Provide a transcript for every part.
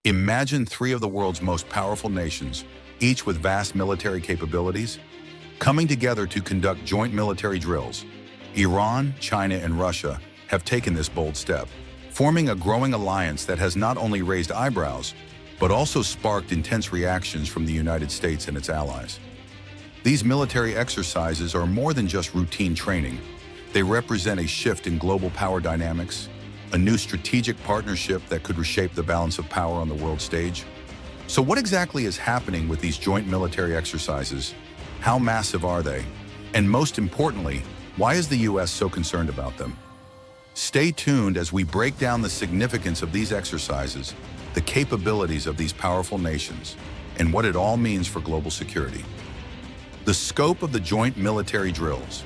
Imagine three of the world's most powerful nations, each with vast military capabilities, coming together to conduct joint military drills. Iran, China, and Russia have taken this bold step, forming a growing alliance that has not only raised eyebrows, but also sparked intense reactions from the United States and its allies. These military exercises are more than just routine training. They represent a shift in global power dynamics, a new strategic partnership that could reshape the balance of power on the world stage. So what exactly is happening with these joint military exercises? How massive are they? And most importantly, why is the U.S. so concerned about them? Stay tuned as we break down the significance of these exercises, the capabilities of these powerful nations, and what it all means for global security. The scope of the joint military drills.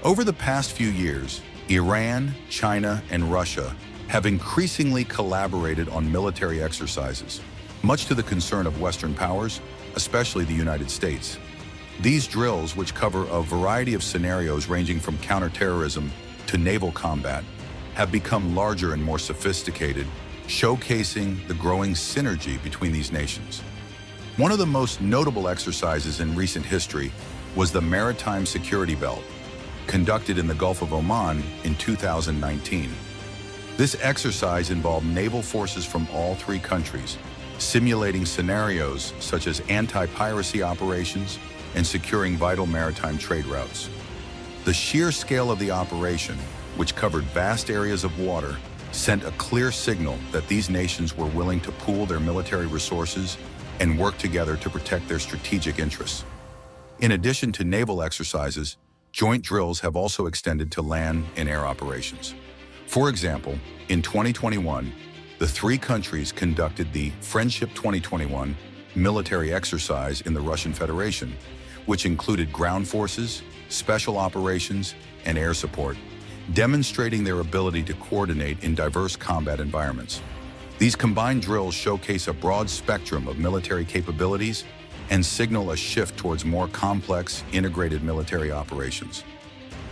Over the past few years, Iran, China, and Russia have increasingly collaborated on military exercises, much to the concern of Western powers, especially the United States. These drills, which cover a variety of scenarios ranging from counterterrorism to naval combat, have become larger and more sophisticated, showcasing the growing synergy between these nations. One of the most notable exercises in recent history was the Maritime Security Belt, conducted in the Gulf of Oman in 2019. This exercise involved naval forces from all three countries, simulating scenarios such as anti-piracy operations and securing vital maritime trade routes. The sheer scale of the operation, which covered vast areas of water, sent a clear signal that these nations were willing to pool their military resources and work together to protect their strategic interests. In addition to naval exercises, joint drills have also extended to land and air operations. For example, in 2021, the three countries conducted the Friendship 2021 military exercise in the Russian Federation, which included ground forces, special operations, and air support, demonstrating their ability to coordinate in diverse combat environments. These combined drills showcase a broad spectrum of military capabilities and signal a shift towards more complex, integrated military operations.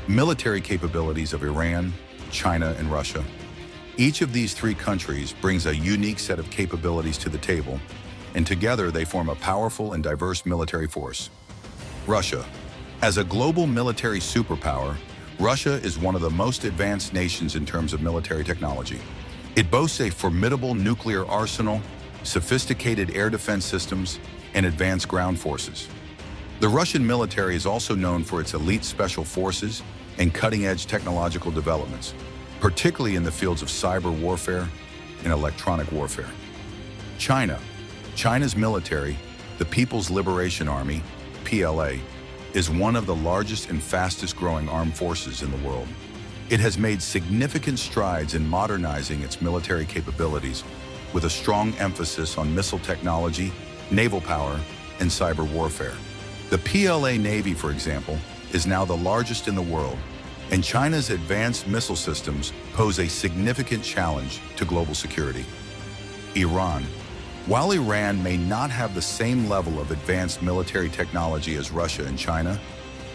Military capabilities of Iran, China, and Russia. Each of these three countries brings a unique set of capabilities to the table, and together they form a powerful and diverse military force. Russia. As a global military superpower, Russia is one of the most advanced nations in terms of military technology. It boasts a formidable nuclear arsenal, sophisticated air defense systems, and advanced ground forces. The Russian military is also known for its elite special forces and cutting-edge technological developments, particularly in the fields of cyber warfare and electronic warfare. China. China's military, the People's Liberation Army, PLA, is one of the largest and fastest-growing armed forces in the world. It has made significant strides in modernizing its military capabilities, with a strong emphasis on missile technology, naval power, and cyber warfare. The PLA Navy, for example, is now the largest in the world, and China's advanced missile systems pose a significant challenge to global security. Iran. While Iran may not have the same level of advanced military technology as Russia and China,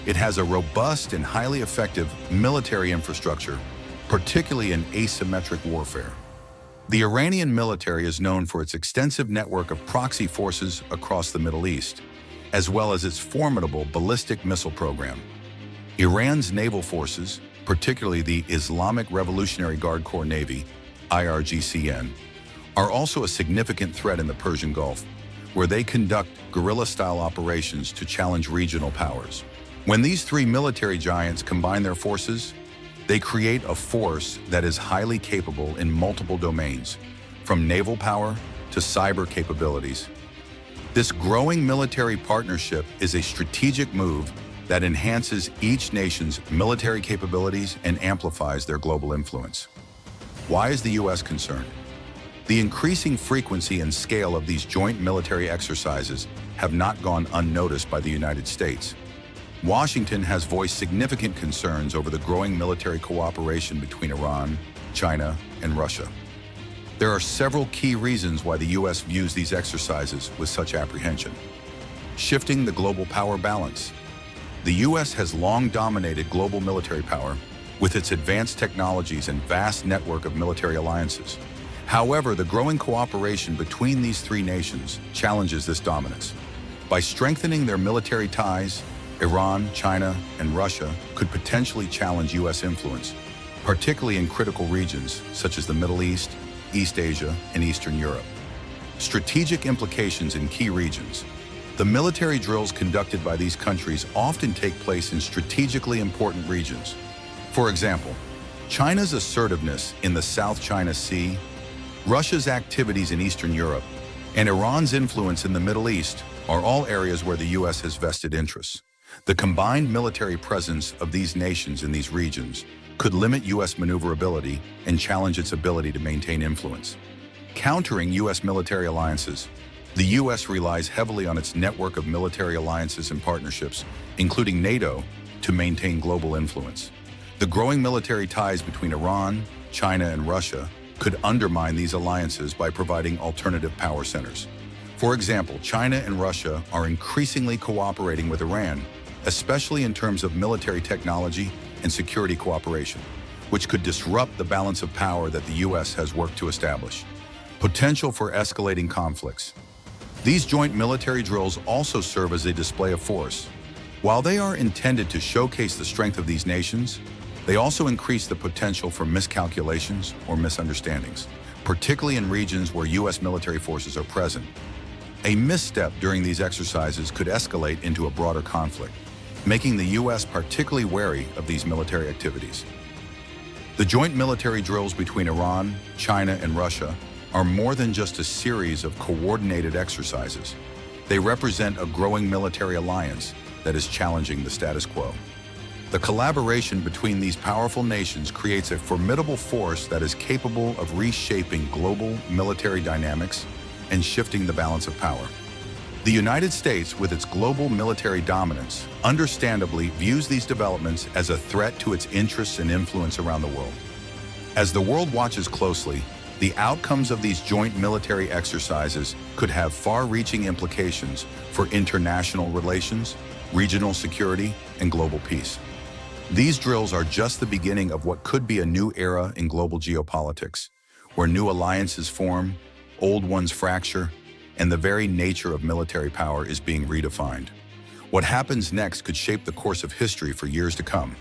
it has a robust and highly effective military infrastructure, particularly in asymmetric warfare. The Iranian military is known for its extensive network of proxy forces across the Middle East, as well as its formidable ballistic missile program. Iran's naval forces, particularly the Islamic Revolutionary Guard Corps Navy, IRGCN, are also a significant threat in the Persian Gulf, where they conduct guerrilla-style operations to challenge regional powers. When these three military giants combine their forces, they create a force that is highly capable in multiple domains, from naval power to cyber capabilities. This growing military partnership is a strategic move that enhances each nation's military capabilities and amplifies their global influence. Why is the U.S. concerned? The increasing frequency and scale of these joint military exercises have not gone unnoticed by the United States. Washington has voiced significant concerns over the growing military cooperation between Iran, China, and Russia. There are several key reasons why the U.S. views these exercises with such apprehension. Shifting the global power balance. The U.S. has long dominated global military power with its advanced technologies and vast network of military alliances. However, the growing cooperation between these three nations challenges this dominance. By strengthening their military ties, Iran, China, and Russia could potentially challenge U.S. influence, particularly in critical regions such as the Middle East, East Asia, and Eastern Europe. Strategic implications in key regions. The military drills conducted by these countries often take place in strategically important regions. For example, China's assertiveness in the South China Sea, Russia's activities in Eastern Europe, and Iran's influence in the Middle East are all areas where the U.S. has vested interests. The combined military presence of these nations in these regions could limit U.S. maneuverability and challenge its ability to maintain influence. Countering U.S. military alliances. The U.S. relies heavily on its network of military alliances and partnerships, including NATO, to maintain global influence. The growing military ties between Iran, China, and Russia could undermine these alliances by providing alternative power centers. For example, China and Russia are increasingly cooperating with Iran, especially in terms of military technology and security cooperation, which could disrupt the balance of power that the U.S. has worked to establish. Potential for escalating conflicts. These joint military drills also serve as a display of force. While they are intended to showcase the strength of these nations, they also increase the potential for miscalculations or misunderstandings, particularly in regions where U.S. military forces are present. A misstep during these exercises could escalate into a broader conflict, making the U.S. particularly wary of these military activities. The joint military drills between Iran, China, and Russia are more than just a series of coordinated exercises. They represent a growing military alliance that is challenging the status quo. The collaboration between these powerful nations creates a formidable force that is capable of reshaping global military dynamics and shifting the balance of power. The United States, with its global military dominance, understandably views these developments as a threat to its interests and influence around the world. As the world watches closely, the outcomes of these joint military exercises could have far-reaching implications for international relations, regional security, and global peace. These drills are just the beginning of what could be a new era in global geopolitics, where new alliances form, old ones fracture, and the very nature of military power is being redefined. What happens next could shape the course of history for years to come.